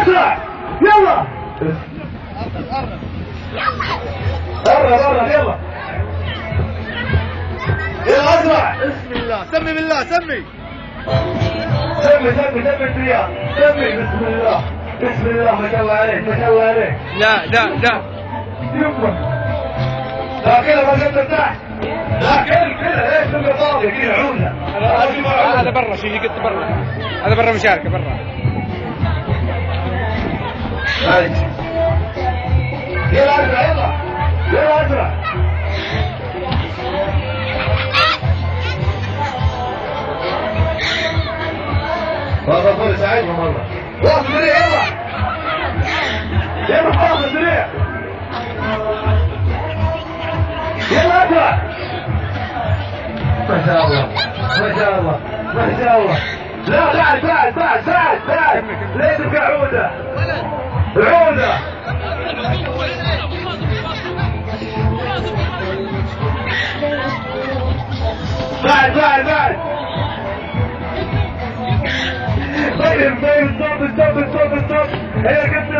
اسرع يلا قرب يلا يلا اسرع. بسم الله سمي بالله سمي الرياض سمي بسم الله بسم الله ما شاء الله عليك ما شاء الله عليك. لا يمه لا كذا ما قدر تحت لا كذا ليش تبقى فاضي كذا عودة. هذا برا شيء قلت برا هذا برا مشاركة برا معلش يلا اسرع يلا اسرع. والله طول ساعدهم والله. واقف سريع يلا حاضر سريع يلا اسرع. ما شاء الله ما شاء الله ما شاء الله. لا بعد ليه تبقى عودة بعد طيب stop. هي كابتن